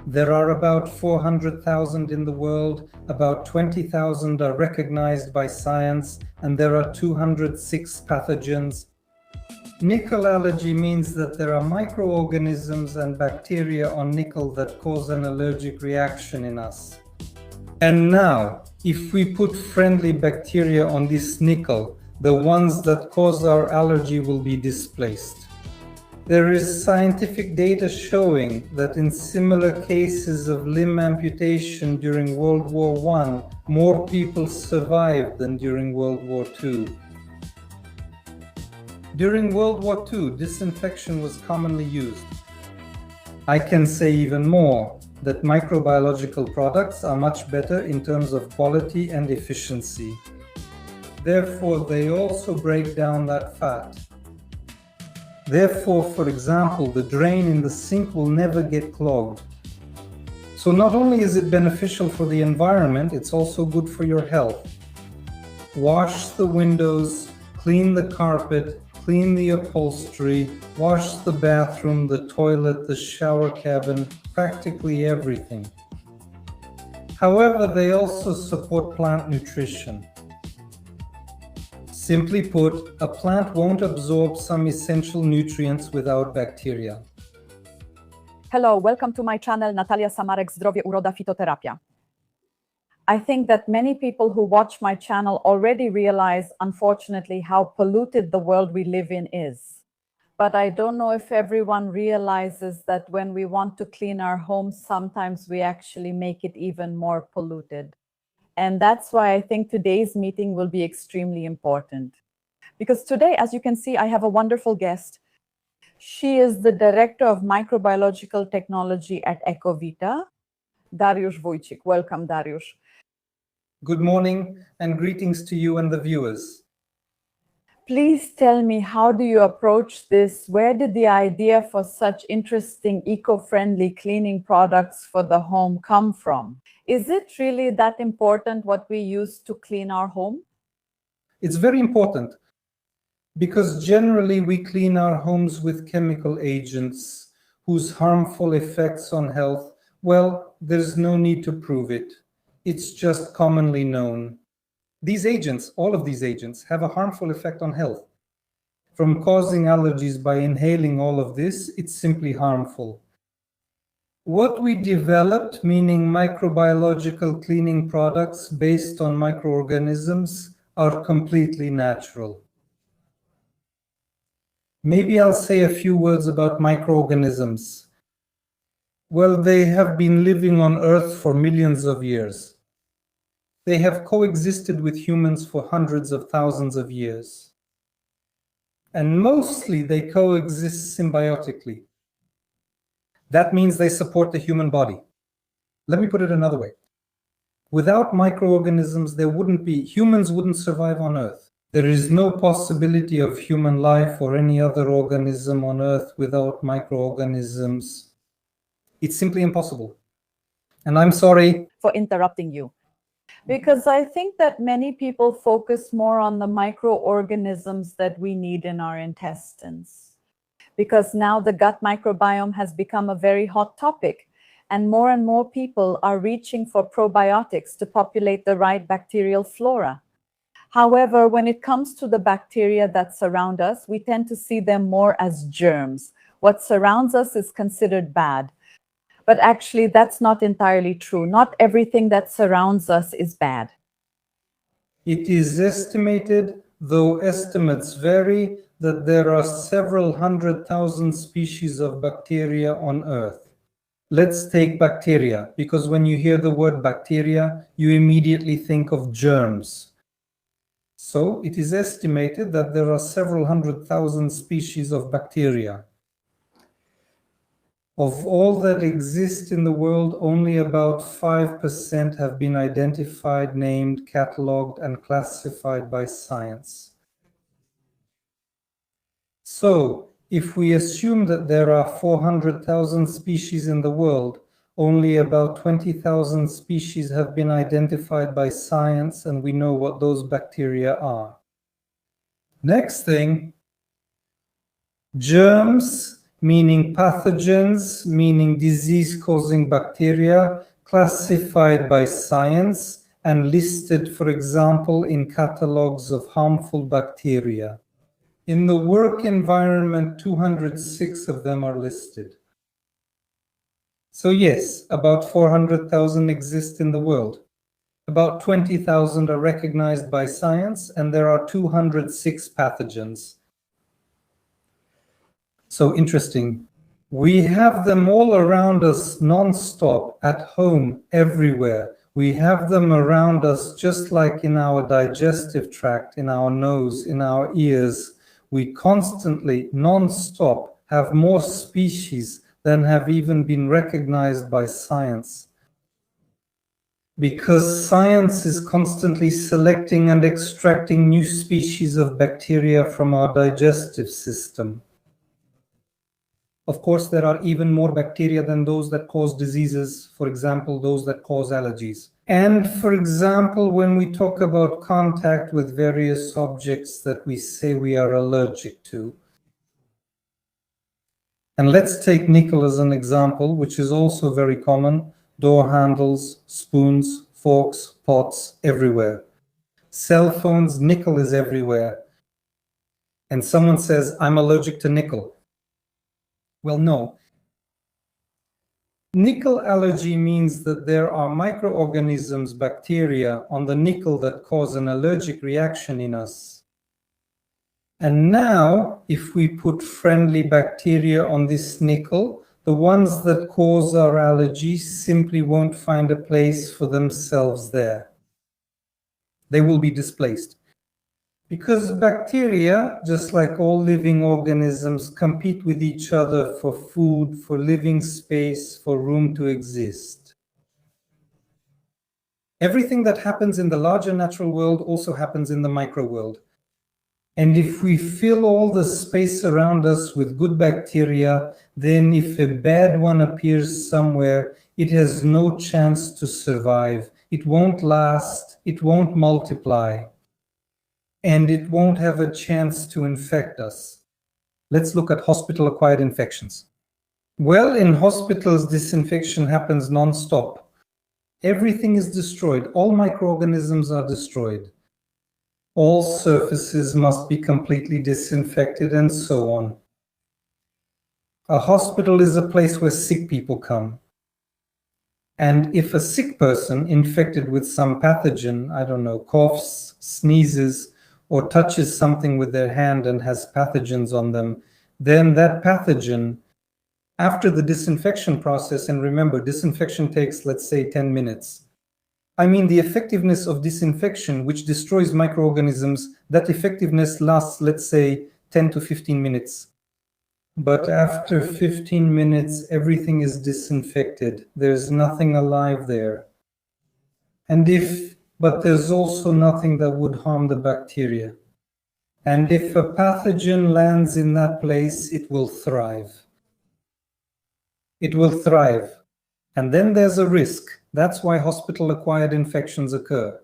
There are about 400,000 in the world, about 20,000 are recognized by science, and there are 206 pathogens. Nickel allergy means that there are microorganisms and bacteria on nickel that cause an allergic reaction in us. And now, if we put friendly bacteria on this nickel, the ones that cause our allergy will be displaced. There is scientific data showing that in similar cases of limb amputation during World War I, more people survived than during World War II. During World War II, disinfection was commonly used. I can say even more, that microbiological products are much better in terms of quality and efficiency. Therefore, they also break down that fat. Therefore, for example, the drain in the sink will never get clogged. So not only is it beneficial for the environment, it's also good for your health. Wash the windows, clean the carpet, clean the upholstery, wash the bathroom, the toilet, the shower cabin, practically everything. However, they also support plant nutrition. Simply put, a plant won't absorb some essential nutrients without bacteria. Hello, welcome to my channel, Natalia Samarek, Zdrowie, Uroda, Fitoterapia. I think that many people who watch my channel already realize, unfortunately, how polluted the world we live in is. But I don't know if everyone realizes that when we want to clean our homes, sometimes we actually make it even more polluted. And that's why I think today's meeting will be extremely important. Because today, as you can see, I have a wonderful guest. She is the Director of Microbiological Technology at Ecovita, Dariusz Wójcik. Welcome, Dariusz. Good morning and greetings to you and the viewers. Please tell me, how do you approach this? Where did the idea for such interesting eco-friendly cleaning products for the home come from? Is it really that important what we use to clean our home? It's very important because generally we clean our homes with chemical agents whose harmful effects on health, well, there's no need to prove it. It's just commonly known. These agents, all of these agents, have a harmful effect on health. From causing allergies by inhaling all of this, it's simply harmful. What we developed, meaning microbiological cleaning products based on microorganisms, are completely natural. Maybe I'll say a few words about microorganisms. Well, they have been living on Earth for millions of years. They have coexisted with humans for hundreds of thousands of years. And mostly they coexist symbiotically. That means they support the human body. Let me put it another way. Without microorganisms, humans wouldn't survive on Earth. There is no possibility of human life or any other organism on Earth without microorganisms. It's simply impossible. And I'm sorry for interrupting you, because I think that many people focus more on the microorganisms that we need in our intestines. Because now the gut microbiome has become a very hot topic, and more people are reaching for probiotics to populate the right bacterial flora. However, when it comes to the bacteria that surround us, we tend to see them more as germs. What surrounds us is considered bad. But actually, that's not entirely true. Not everything that surrounds us is bad. It is estimated, though estimates vary, that there are several 100,000 species of bacteria on Earth. Let's take bacteria, because when you hear the word bacteria, you immediately think of germs. So it is estimated that there are several 100,000 species of bacteria. Of all that exist in the world, only about 5% have been identified, named, catalogued, and classified by science. So, if we assume that there are 400,000 species in the world, only about 20,000 species have been identified by science, and we know what those bacteria are. Next thing, germs meaning pathogens, meaning disease-causing bacteria, classified by science and listed, for example, in catalogs of harmful bacteria. In the work environment, 206 of them are listed. So yes, about 400,000 exist in the world. About 20,000 are recognized by science, and there are 206 pathogens. So interesting. We have them all around us non-stop, at home, everywhere. We have them around us just like in our digestive tract, in our nose, in our ears. We constantly, non-stop, have more species than have even been recognized by science. Because science is constantly selecting and extracting new species of bacteria from our digestive system. Of course, there are even more bacteria than those that cause diseases, for example, those that cause allergies. And for example, when we talk about contact with various objects that we say we are allergic to. And let's take nickel as an example, which is also very common. Door handles, spoons, forks, pots, everywhere. Cell phones, nickel is everywhere. And someone says, I'm allergic to nickel. Well, no. Nickel allergy means that there are microorganisms, bacteria, on the nickel that cause an allergic reaction in us. And now, if we put friendly bacteria on this nickel, the ones that cause our allergies simply won't find a place for themselves there. They will be displaced. Because bacteria, just like all living organisms, compete with each other for food, for living space, for room to exist. Everything that happens in the larger natural world also happens in the micro world. And if we fill all the space around us with good bacteria, then if a bad one appears somewhere, it has no chance to survive. It won't last, it won't multiply, and it won't have a chance to infect us. Let's look at hospital-acquired infections. Well, in hospitals, this infection happens non-stop. Everything is destroyed. All microorganisms are destroyed. All surfaces must be completely disinfected, and so on. A hospital is a place where sick people come. And if a sick person infected with some pathogen, I don't know, coughs, sneezes, or touches something with their hand and has pathogens on them, then that pathogen, after the disinfection process, and remember, disinfection takes, let's say, 10 minutes. I mean, the effectiveness of disinfection, which destroys microorganisms, that effectiveness lasts, let's say, 10 to 15 minutes. But after 15 minutes, everything is disinfected. There's nothing alive there. But there's also nothing that would harm the bacteria. And if a pathogen lands in that place, it will thrive. It will thrive. And then there's a risk. That's why hospital-acquired infections occur.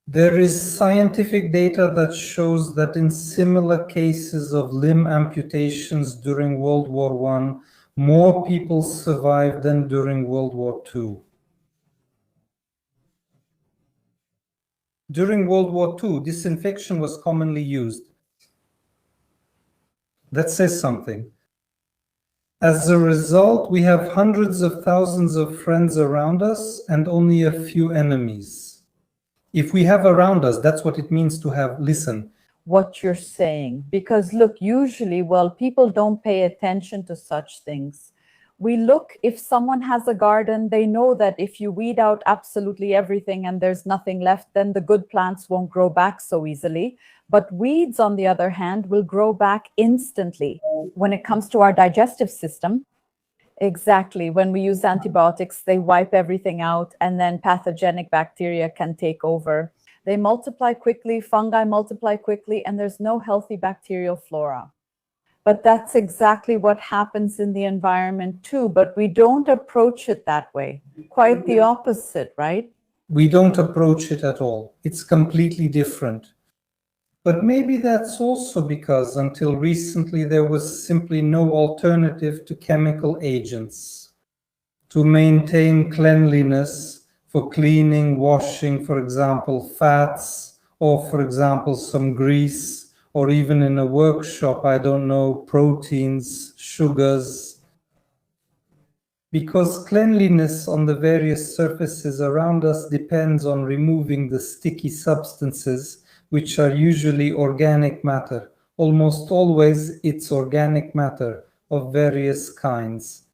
There is scientific data that shows that in similar cases of limb amputations during World War I, more people survived than during World War II. During World War II, disinfection was commonly used. That says something. As a result, we have hundreds of thousands of friends around us and only a few enemies. If we have around us, that's what it means to have, listen. What you're saying, because look, usually, well, people don't pay attention to such things. We look, if someone has a garden, they know that if you weed out absolutely everything and there's nothing left, then the good plants won't grow back so easily. But weeds, on the other hand, will grow back instantly. When it comes to our digestive system, exactly, when we use antibiotics, they wipe everything out and then pathogenic bacteria can take over. They multiply quickly, fungi multiply quickly, and there's no healthy bacterial flora. But that's exactly what happens in the environment too, but we don't approach it that way. Quite the opposite, right? We don't approach it at all. It's completely different. But maybe that's also because until recently there was simply no alternative to chemical agents. To maintain cleanliness, for cleaning, washing, for example, fats, or for example, some grease, or even in a workshop, I don't know, proteins, sugars. Because cleanliness on the various surfaces around us depends on removing the sticky substances, which are usually organic matter. Almost always it's organic matter of various kinds.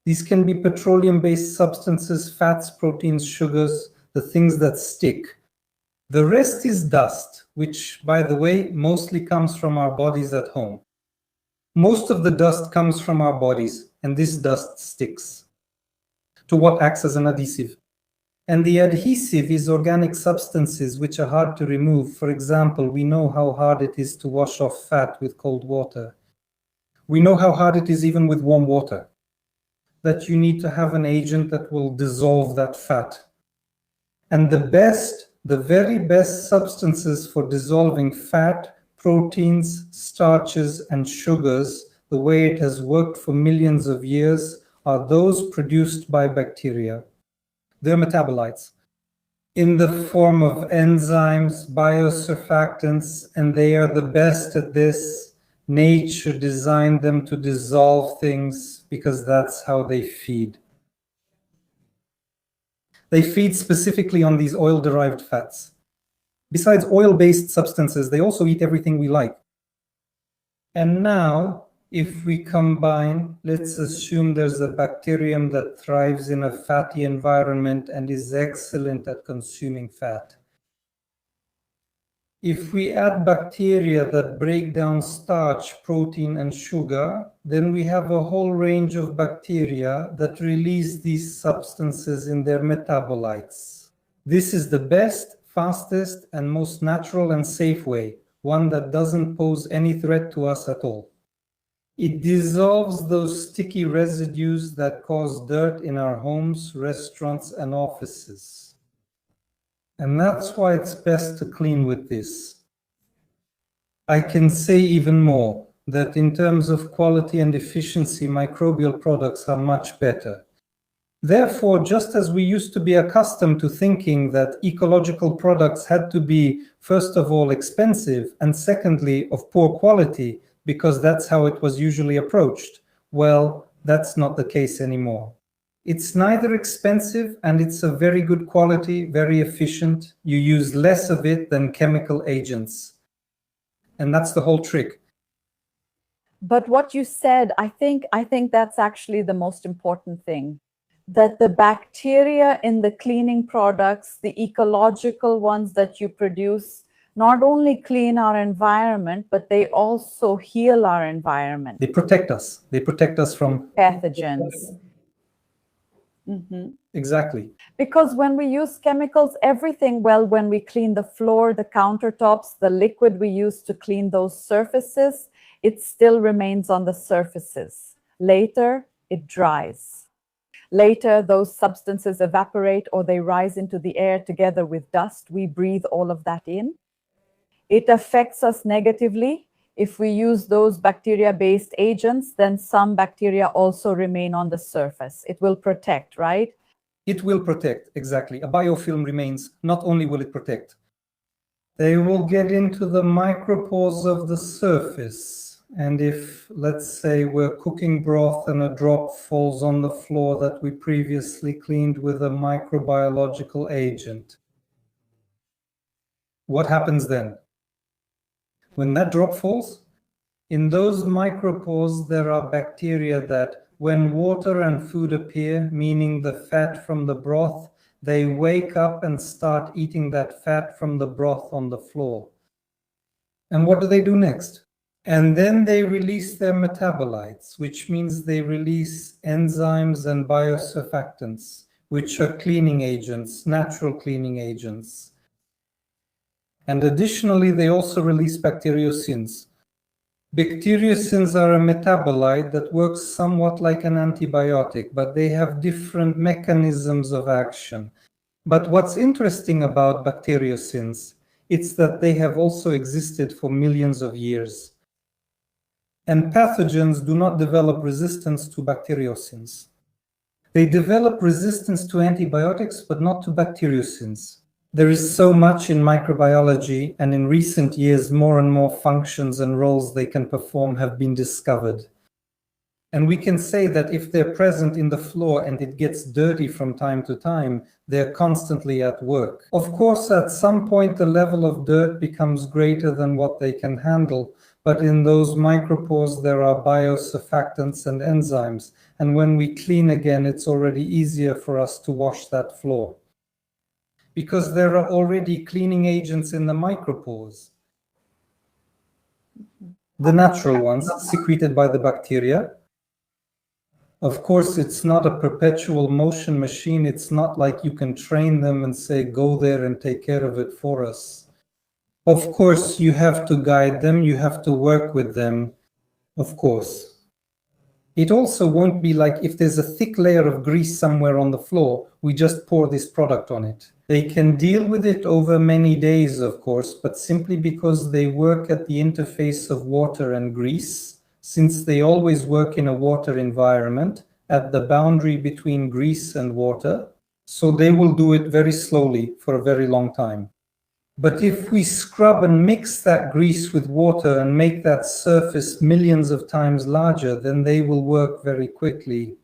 These can be petroleum-based substances, fats, proteins, sugars, the things that stick. The rest is dust, which, by the way, mostly comes from our bodies at home. Most of the dust comes from our bodies, and this dust sticks to what acts as an adhesive. And the adhesive is organic substances which are hard to remove. For example, we know how hard it is to wash off fat with cold water. We know how hard it is even with warm water, that you need to have an agent that will dissolve that fat. And the very best substances for dissolving fat, proteins, starches, and sugars, the way it has worked for millions of years, are those produced by bacteria. They're metabolites in the form of enzymes, biosurfactants, and they are the best at this. Nature designed them to dissolve things because that's how they feed. They feed specifically on these oil-derived fats. Besides oil-based substances, they also eat everything we like. And now, if we combine, let's assume there's a bacterium that thrives in a fatty environment and is excellent at consuming fat. If we add bacteria that break down starch, protein, and sugar, then we have a whole range of bacteria that release these substances in their metabolites. This is the best, fastest, and most natural and safe way, one that doesn't pose any threat to us at all. It dissolves those sticky residues that cause dirt in our homes, restaurants, and offices. And that's why it's best to clean with this. I can say even more, that in terms of quality and efficiency, microbial products are much better. Therefore, just as we used to be accustomed to thinking that ecological products had to be, first of all, expensive, and secondly, of poor quality, because that's how it was usually approached, well, that's not the case anymore. It's neither expensive and it's a very good quality, very efficient. You use less of it than chemical agents. And that's the whole trick. But what you said, I think that's actually the most important thing. That the bacteria in the cleaning products, the ecological ones that you produce, not only clean our environment, but they also heal our environment. They protect us. They protect us from pathogens. Mm-hmm. Exactly. Because when we use chemicals, everything, well, when we clean the floor, the countertops, the liquid we use to clean those surfaces, it still remains on the surfaces. Later, it dries. Later, those substances evaporate or they rise into the air together with dust. We breathe all of that in. It affects us negatively. If we use those bacteria-based agents, then some bacteria also remain on the surface. It will protect, right? It will protect, exactly. A biofilm remains. Not only will it protect, they will get into the micropores of the surface. And if, let's say, we're cooking broth and a drop falls on the floor that we previously cleaned with a microbiological agent, what happens then? When that drop falls, in those micropores, there are bacteria that, when water and food appear, meaning the fat from the broth, they wake up and start eating that fat from the broth on the floor. And what do they do next? And then they release their metabolites, which means they release enzymes and biosurfactants, which are cleaning agents, natural cleaning agents. And additionally, they also release bacteriocins. Bacteriocins are a metabolite that works somewhat like an antibiotic, but they have different mechanisms of action. But what's interesting about bacteriocins It's that they have also existed for millions of years. And pathogens do not develop resistance to bacteriocins. They develop resistance to antibiotics, but not to bacteriocins. There is so much in microbiology, and in recent years, more and more functions and roles they can perform have been discovered. And we can say that if they're present in the floor and it gets dirty from time to time, they're constantly at work. Of course, at some point, the level of dirt becomes greater than what they can handle, but in those micropores, there are biosurfactants and enzymes. And when we clean again, it's already easier for us to wash that floor, because there are already cleaning agents in the micropores. The natural ones, secreted by the bacteria. Of course, it's not a perpetual motion machine. It's not like you can train them and say, go there and take care of it for us. Of course, you have to guide them, you have to work with them, of course. It also won't be like if there's a thick layer of grease somewhere on the floor, we just pour this product on it. They can deal with it over many days, of course, but simply because they work at the interface of water and grease, since they always work in a water environment, at the boundary between grease and water, so they will do it very slowly for a very long time. But if we scrub and mix that grease with water and make that surface millions of times larger, then they will work very quickly.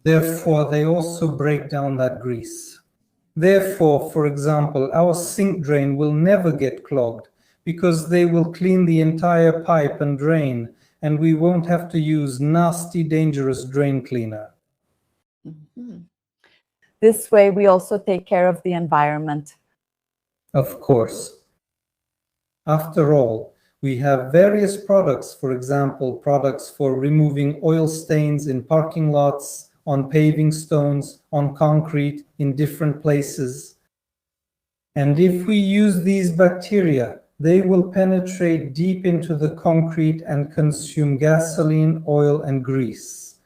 Therefore, they also break down that grease. Therefore, for example, our sink drain will never get clogged, because they will clean the entire pipe and drain, and we won't have to use nasty, dangerous drain cleaner. This way, we also take care of the environment. Of course. After all, we have various products, for example, products for removing oil stains in parking lots, on paving stones, on concrete, in different places. And if we use these bacteria, they will penetrate deep into the concrete and consume gasoline, oil, and grease.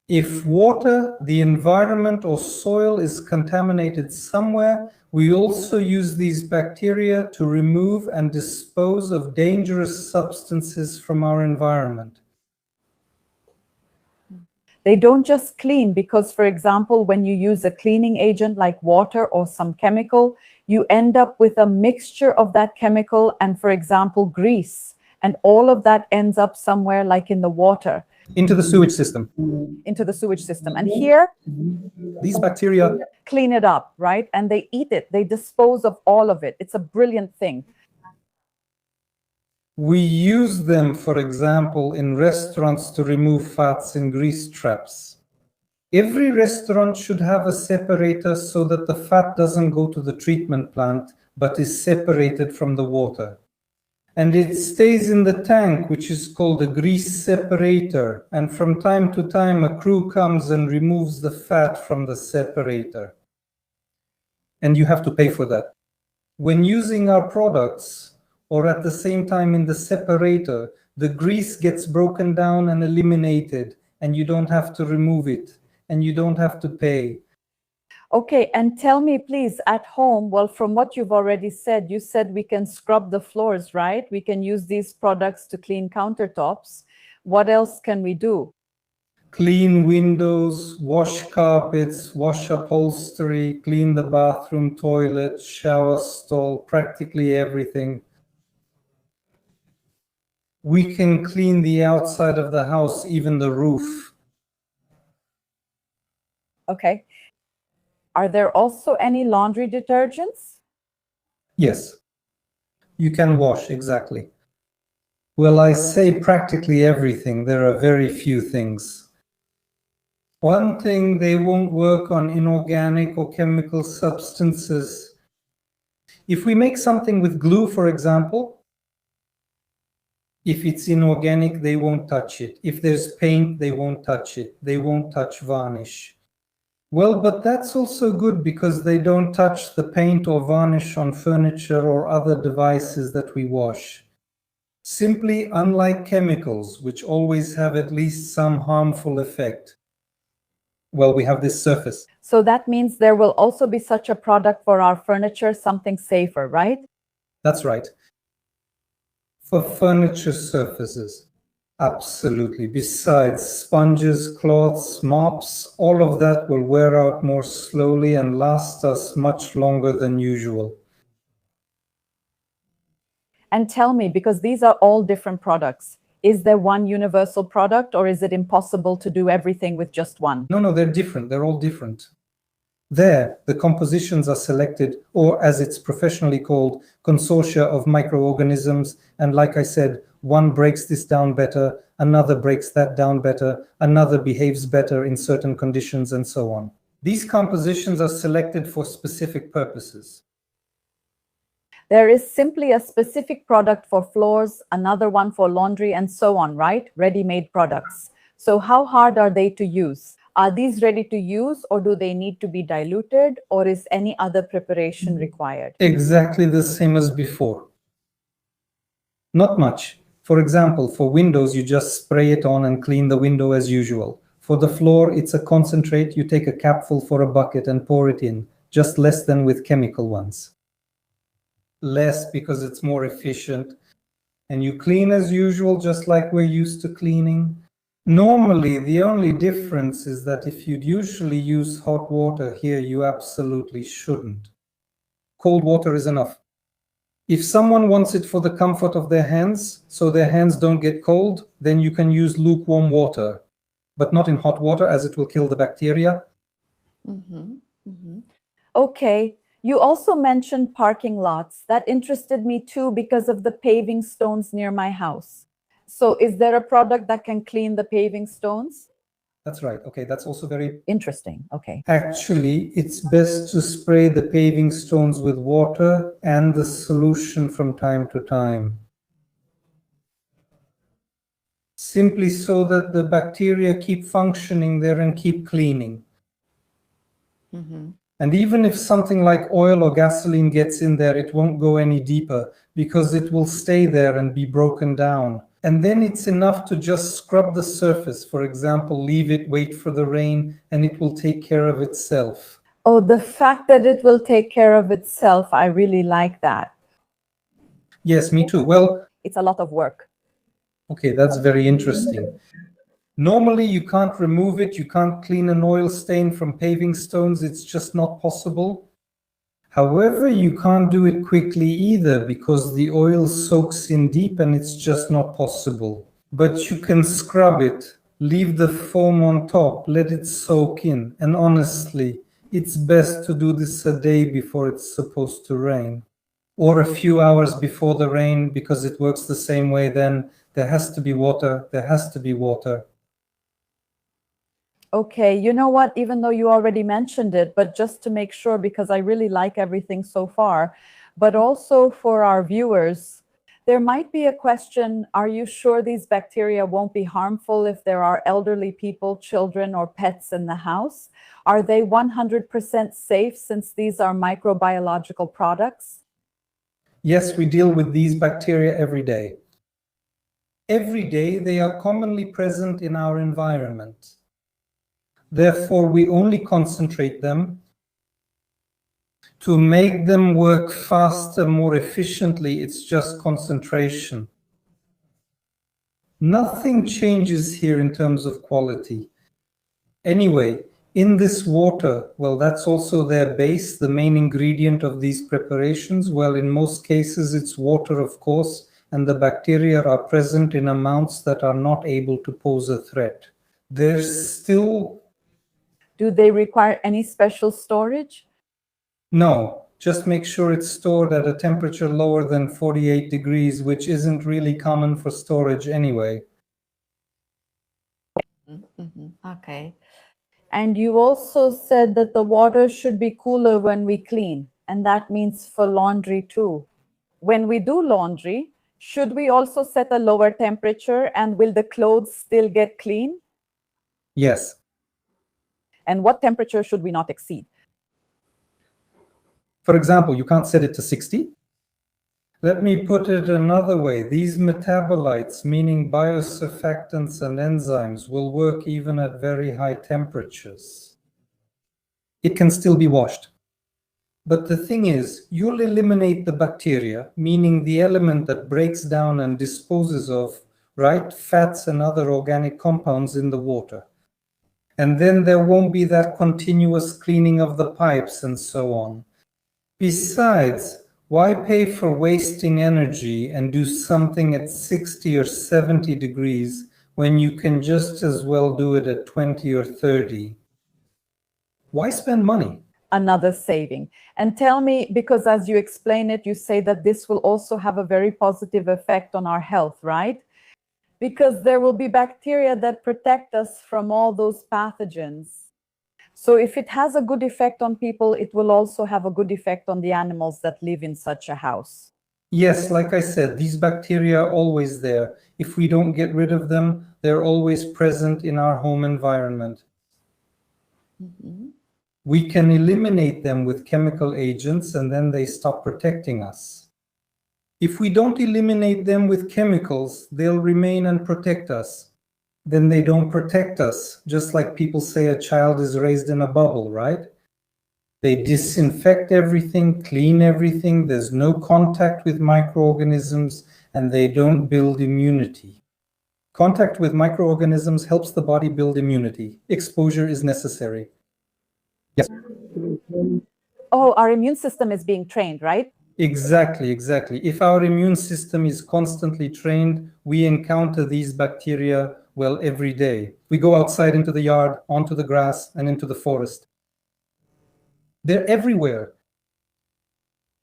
If water, the environment, or soil is contaminated somewhere, we also use these bacteria to remove and dispose of dangerous substances from our environment. They don't just clean because, for example, when you use a cleaning agent like water or some chemical, you end up with a mixture of that chemical and, for example, grease. And all of that ends up somewhere like in the water. Into the sewage system. Into the sewage system. And here, these bacteria clean it up, right? And they eat it. They dispose of all of it. It's a brilliant thing. We use them, for example, in restaurants to remove fats and grease traps. Every restaurant should have a separator so that the fat doesn't go to the treatment plant, but is separated from the water. And it stays in the tank, which is called a grease separator. And from time to time, a crew comes and removes the fat from the separator. And you have to pay for that. When using our products, or at the same time in the separator, the grease gets broken down and eliminated, and you don't have to remove it, and you don't have to pay. Okay, and tell me, please, at home, well, from what you've already said, you said we can scrub the floors, right? We can use these products to clean countertops. What else can we do? Clean windows, wash carpets, wash upholstery, clean the bathroom, toilet, shower stall, practically everything. We can clean the outside of the house, even the roof. Okay. Are there also any laundry detergents? Yes. You can wash, exactly. Well, I say practically everything. There are very few things. One thing, they won't work on inorganic or chemical substances. If we make something with glue, for example, if it's inorganic, they won't touch it. If there's paint, they won't touch it. They won't touch varnish. Well, but that's also good because they don't touch the paint or varnish on furniture or other devices that we wash. Simply, unlike chemicals, which always have at least some harmful effect. well, we have this surface. So that means there will also be such a product for our furniture, something safer, right? That's right. For furniture surfaces, absolutely. Besides, sponges, cloths, mops, all of that will wear out more slowly and last us much longer than usual. And tell me, because these are all different products, is there one universal product, or is it impossible to do everything with just one? No, they're different. They're all different. There, the compositions are selected, or as it's professionally called, consortia of microorganisms. And like I said, one breaks this down better, another breaks that down better, another behaves better in certain conditions, and so on. These compositions are selected for specific purposes. There is simply a specific product for floors, another one for laundry, and so on, right? Ready-made products. So how hard are they to use? Are these ready to use, or do they need to be diluted, or is any other preparation required? Exactly the same as before. Not much. For example, for windows, you just spray it on and clean the window as usual. For the floor, it's a concentrate. You take a capful for a bucket and pour it in, just less than with chemical ones. Less because it's more efficient. And you clean as usual, just like we're used to cleaning. Normally, the only difference is that if you'd usually use hot water here, you absolutely shouldn't. Cold water is enough. If someone wants it for the comfort of their hands, so their hands don't get cold, then you can use lukewarm water, but not in hot water, as it will kill the bacteria. Okay. You also mentioned parking lots. That interested me too because of the paving stones near my house. So is there a product that can clean the paving stones? That's right. Okay, that's also very Interesting. Okay. Actually, it's best to spray the paving stones with water and the solution from time to time. Simply so that the bacteria keep functioning there and keep cleaning. And even if something like oil or gasoline gets in there, it won't go any deeper because it will stay there and be broken down. And then it's enough to just scrub the surface. For example, leave it, wait for the rain, and it will take care of itself. Oh, the fact that it will take care of itself, I really like that. Yes, me too. Well, It's a lot of work. okay, that's very interesting. Normally, you can't remove it. You can't clean an oil stain from paving stones. It's just not possible. However, you can't do it quickly either because the oil soaks in deep and it's just not possible. But you can scrub it, leave the foam on top, let it soak in. And honestly, it's best to do this a day before it's supposed to rain. Or a few hours before the rain, because it works the same way then. There has to be water, there has to be water. Okay, you know what? Even though you already mentioned it, but just to make sure, because I really like everything so far, but also for our viewers, there might be a question, are you sure these bacteria won't be harmful if there are elderly people, children, or pets in the house? Are they 100% safe since these are microbiological products? Yes, we deal with these bacteria every day. Every day they are commonly present in our environment. Therefore, we only concentrate them to make them work faster, more efficiently. It's just concentration. Nothing changes here in terms of quality. Anyway, in this water, well, that's also their base, the main ingredient of these preparations. Well, in most cases, it's water, of course, and the bacteria are present in amounts that are not able to pose a threat. There's still Do they require any special storage? No, just make sure it's stored at a temperature lower than 48 degrees, which isn't really common for storage anyway. Okay. And you also said that the water should be cooler when we clean, and that means for laundry too. When we do laundry, should we also set a lower temperature, and will the clothes still get clean? Yes. And what temperature should we not exceed? For example, you can't set it to 60. Let me put it another way. These metabolites, meaning biosurfactants and enzymes, will work even at very high temperatures. It can still be washed. But the thing is, you'll eliminate the bacteria, meaning the element that breaks down and disposes of, right, fats and other organic compounds in the water. And then there won't be that continuous cleaning of the pipes and so on. Besides, why pay for wasting energy and do something at 60 or 70 degrees when you can just as well do it at 20 or 30? Why spend money? Another saving. And tell me, because as you explain it, you say that this will also have a very positive effect on our health, right? Because there will be bacteria that protect us from all those pathogens. So if it has a good effect on people, it will also have a good effect on the animals that live in such a house. Yes, like I said, these bacteria are always there. If we don't get rid of them, they're always present in our home environment. We can eliminate them with chemical agents and then they stop protecting us. If we don't eliminate them with chemicals, they'll remain and protect us. Then they don't protect us, just like people say a child is raised in a bubble, right? They disinfect everything, clean everything, there's no contact with microorganisms, and they don't build immunity. Contact with microorganisms helps the body build immunity. Exposure is necessary. Yes. Oh, our immune system is being trained, right? Exactly. If our immune system is constantly trained, we encounter these bacteria, well, every day. We go outside into the yard, onto the grass, and into the forest. They're everywhere.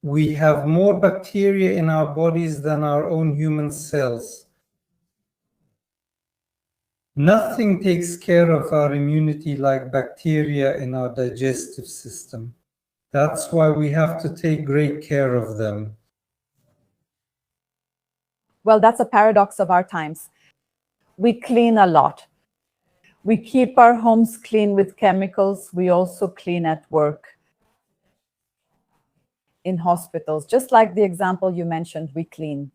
We have more bacteria in our bodies than our own human cells. Nothing takes care of our immunity like bacteria in our digestive system. That's why we have to take great care of them. Well, that's a paradox of our times. We clean a lot. We keep our homes clean with chemicals. We also clean at work, in hospitals, just like the example you mentioned, we clean.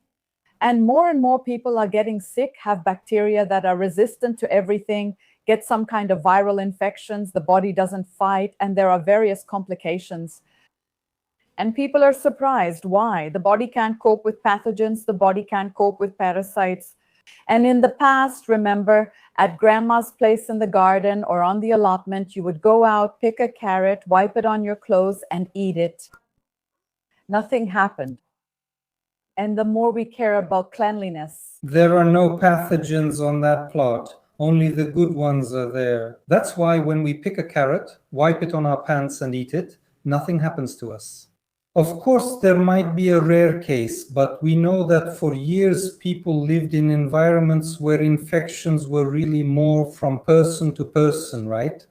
And more people are getting sick, have bacteria that are resistant to everything, get some kind of viral infections, the body doesn't fight, and there are various complications. And people are surprised. Why? The body can't cope with pathogens, the body can't cope with parasites. And in the past, remember, at grandma's place in the garden or on the allotment, you would go out, pick a carrot, wipe it on your clothes, and eat it. Nothing happened. And the more we care about cleanliness. There are no pathogens on that plot. Only the good ones are there. That's why when we pick a carrot, wipe it on our pants and eat it, nothing happens to us. Of course, there might be a rare case, but we know that for years people lived in environments where infections were really more from person to person, right?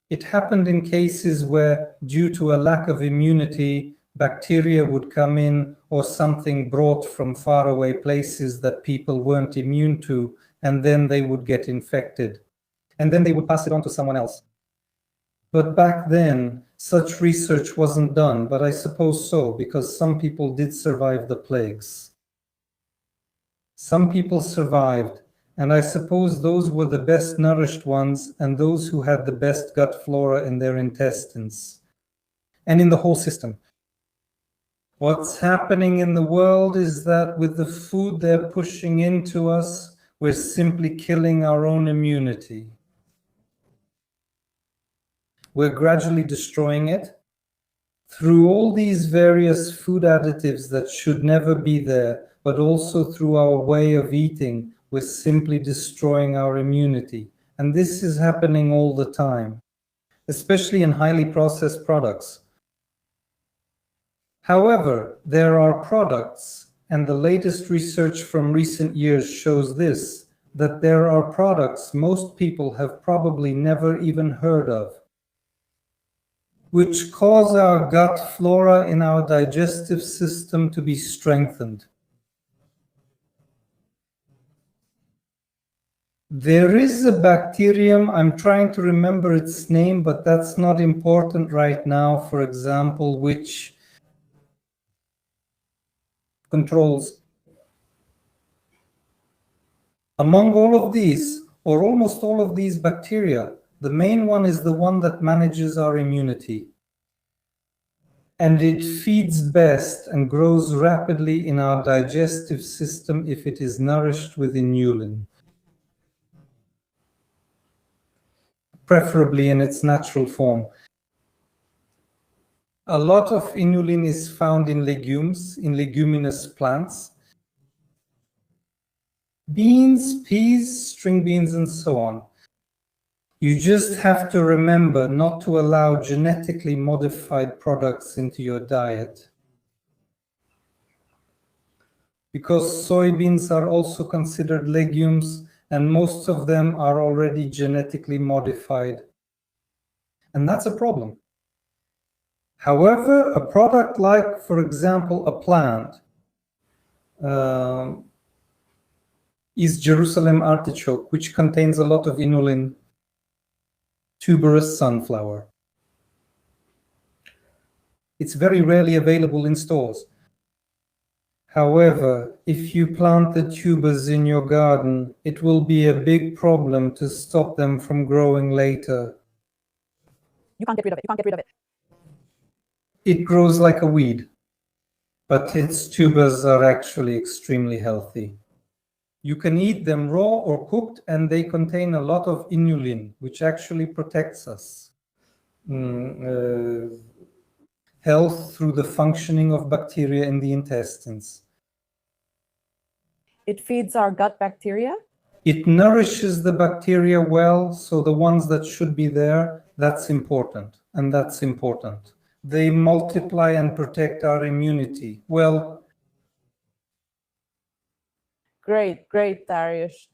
It happened in cases where, due to a lack of immunity, bacteria would come in or something brought from faraway places that people weren't immune to, and then they would get infected. And then they would pass it on to someone else. But back then, such research wasn't done, but I suppose so, because some people did survive the plagues. Some people survived, and I suppose those were the best nourished ones and those who had the best gut flora in their intestines and in the whole system. What's happening in the world is that with the food they're pushing into us, we're simply killing our own immunity. We're gradually destroying it through all these various food additives that should never be there, but also through our way of eating. We're simply destroying our immunity. And this is happening all the time, especially in highly processed products. However, there are products, and the latest research from recent years shows this, that there are products most people have probably never even heard of, which cause our gut flora in our digestive system to be strengthened. There is a bacterium, I'm trying to remember its name, but that's not important right now, for example, which controls. Among all of these, or almost all of these bacteria, the main one is the one that manages our immunity. And it feeds best and grows rapidly in our digestive system if it is nourished with inulin, preferably in its natural form. A lot of inulin is found in legumes, in leguminous plants, beans, peas, string beans, and so on. You just have to remember not to allow genetically modified products into your diet. Because soybeans are also considered legumes, and most of them are already genetically modified. And that's a problem. However, a product like, for example, a plant, is Jerusalem artichoke, which contains a lot of inulin, tuberous sunflower. It's very rarely available in stores. However, if you plant the tubers in your garden, it will be a big problem to stop them from growing later. You can't get rid of it. You can't get rid of it. It grows like a weed, but its tubers are actually extremely healthy. You can eat them raw or cooked, and they contain a lot of inulin, which actually protects us. Health through the functioning of bacteria in the intestines. It feeds our gut bacteria. It nourishes the bacteria well, so the ones that should be there, that's important, and that's important. They multiply and protect our immunity. Well, Great, Dariush.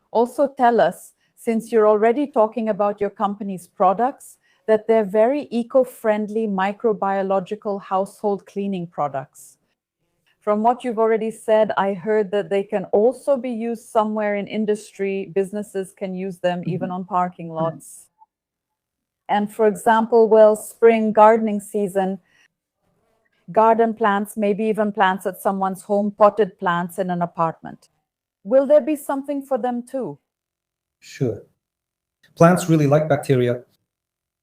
Also tell us, since you're already talking about your company's products, that they're very eco-friendly microbiological household cleaning products. From what you've already said, I heard that they can also be used somewhere in industry. Businesses can use them even on parking lots. And for example, well, spring gardening season, garden plants, maybe even plants at someone's home, potted plants in an apartment. Will there be something for them too? Sure. Plants really like bacteria.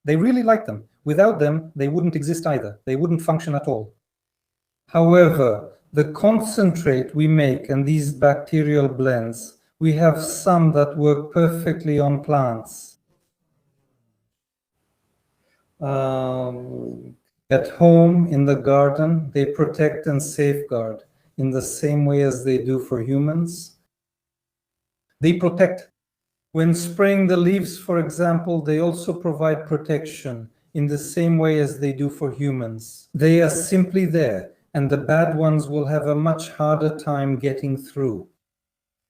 They really like them. Without them, they wouldn't exist either. They wouldn't function at all. However, the concentrate we make and these bacterial blends, we have some that work perfectly on plants. At home, in the garden, they protect and safeguard in the same way as they do for humans. They protect. When spraying the leaves, for example, they also provide protection in the same way as they do for humans. They are simply there, and the bad ones will have a much harder time getting through.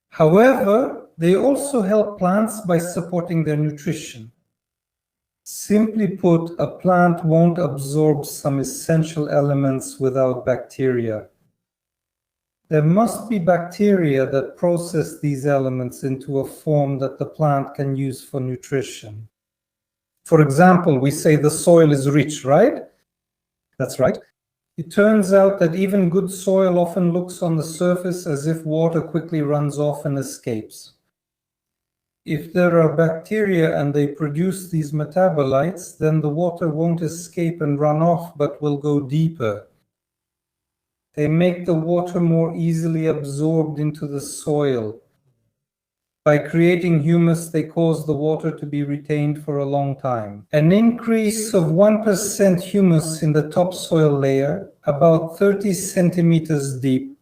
However, they also help plants by supporting their nutrition. Simply put, a plant won't absorb some essential elements without bacteria. There must be bacteria that process these elements into a form that the plant can use for nutrition. For example, we say the soil is rich, right? That's right. It turns out that even good soil often looks on the surface as if water quickly runs off and escapes. If there are bacteria and they produce these metabolites, then the water won't escape and run off, but will go deeper. They make the water more easily absorbed into the soil. By creating humus, they cause the water to be retained for a long time. An increase of 1% humus in the topsoil layer, about 30 centimeters deep,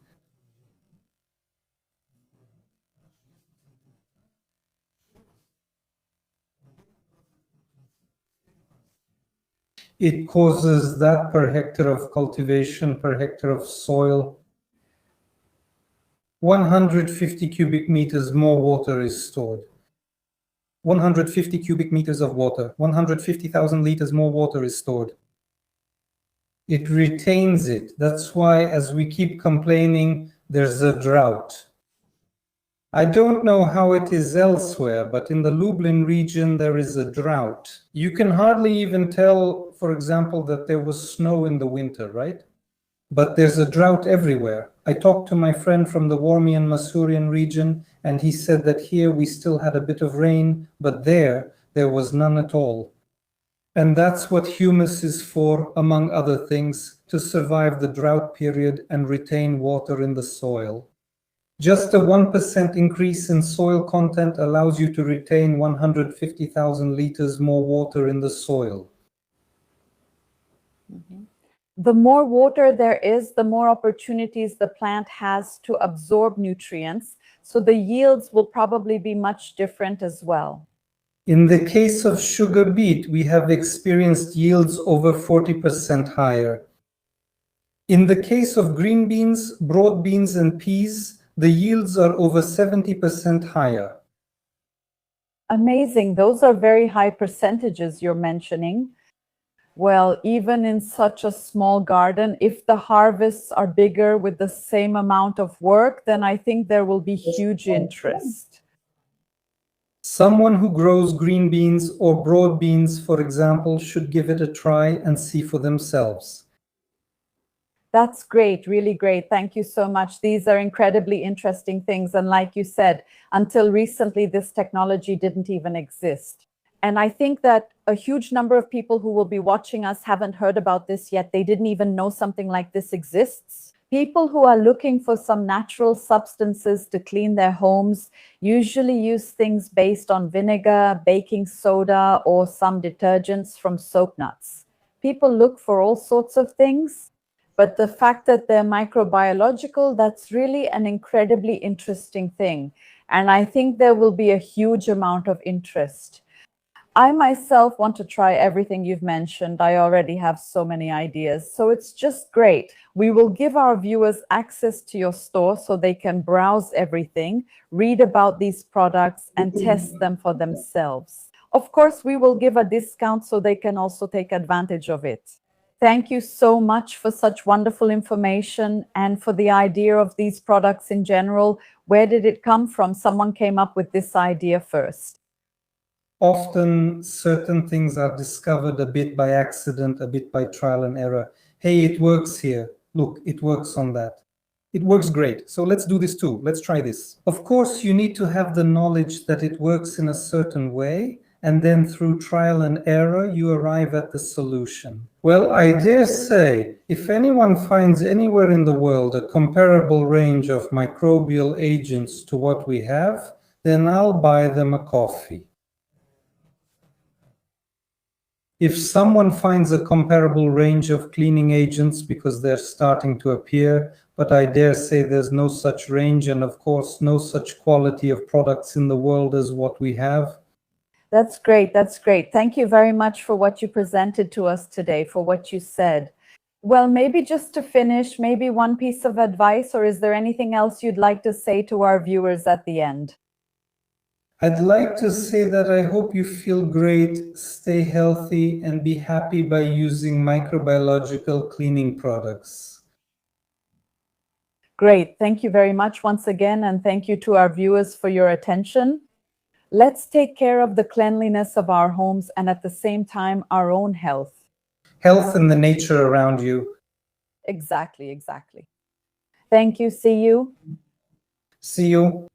it causes that per hectare of cultivation, per hectare of soil, 150 cubic meters more water is stored. 150 cubic meters of water, 150,000 liters more water is stored. It retains it. That's why, as we keep complaining, there's a drought. I don't know how it is elsewhere, but in the Lublin region, there is a drought. You can hardly even tell, for example, that there was snow in the winter, right? but there's a drought everywhere. I talked to my friend from the Warmian Masurian region, and he said that here we still had a bit of rain, but there was none at all. And that's what humus is for, among other things, to survive the drought period and retain water in the soil. Just a 1% increase in soil content allows you to retain 150,000 liters more water in the soil. The more water there is, the more opportunities the plant has to absorb nutrients, so the yields will probably be much different as well. In the case of sugar beet, we have experienced yields over 40% higher. In the case of green beans, broad beans, and peas, the yields are over 70% higher. Amazing. Those are very high percentages you're mentioning. Well, even in such a small garden, if the harvests are bigger with the same amount of work, then I think there will be huge interest. Someone who grows green beans or broad beans, for example, should give it a try and see for themselves. That's great, really great. Thank you so much. These are incredibly interesting things. And like you said, until recently, this technology didn't even exist. And I think that a huge number of people who will be watching us haven't heard about this yet. They didn't even know something like this exists. People who are looking for some natural substances to clean their homes usually use things based on vinegar, baking soda, or some detergents from soap nuts. People look for all sorts of things, but the fact that they're microbiological, that's really an incredibly interesting thing. And I think there will be a huge amount of interest. I myself want to try everything you've mentioned. I already have so many ideas, so it's just great. We will give our viewers access to your store so they can browse everything, read about these products, and test them for themselves. Of course, we will give a discount so they can also take advantage of it. Thank you so much for such wonderful information and for the idea of these products in general. Where did it come from? Someone came up with this idea first. Often certain things are discovered a bit by accident, a bit by trial and error. Hey, it works here. Look, it works on that. It works great. So let's do this too. Let's try this. Of course, you need to have the knowledge that it works in a certain way, and then through trial and error, you arrive at the solution. Well, I dare say, if anyone finds anywhere in the world a comparable range of microbial agents to what we have, then I'll buy them a coffee. If someone finds a comparable range of cleaning agents, because they're starting to appear, but I dare say there's no such range and of course no such quality of products in the world as what we have. That's great. That's great. Thank you very much for what you presented to us today, for what you said. Well, maybe just to finish, maybe one piece of advice, or is there anything else you'd like to say to our viewers at the end? I'd like to say that I hope you feel great, stay healthy, and be happy by using microbiological cleaning products. Great. Thank you very much once again, and thank you to our viewers for your attention. Let's take care of the cleanliness of our homes and at the same time, our own health. Health and the nature around you. Exactly, exactly. Thank you. See you. See you.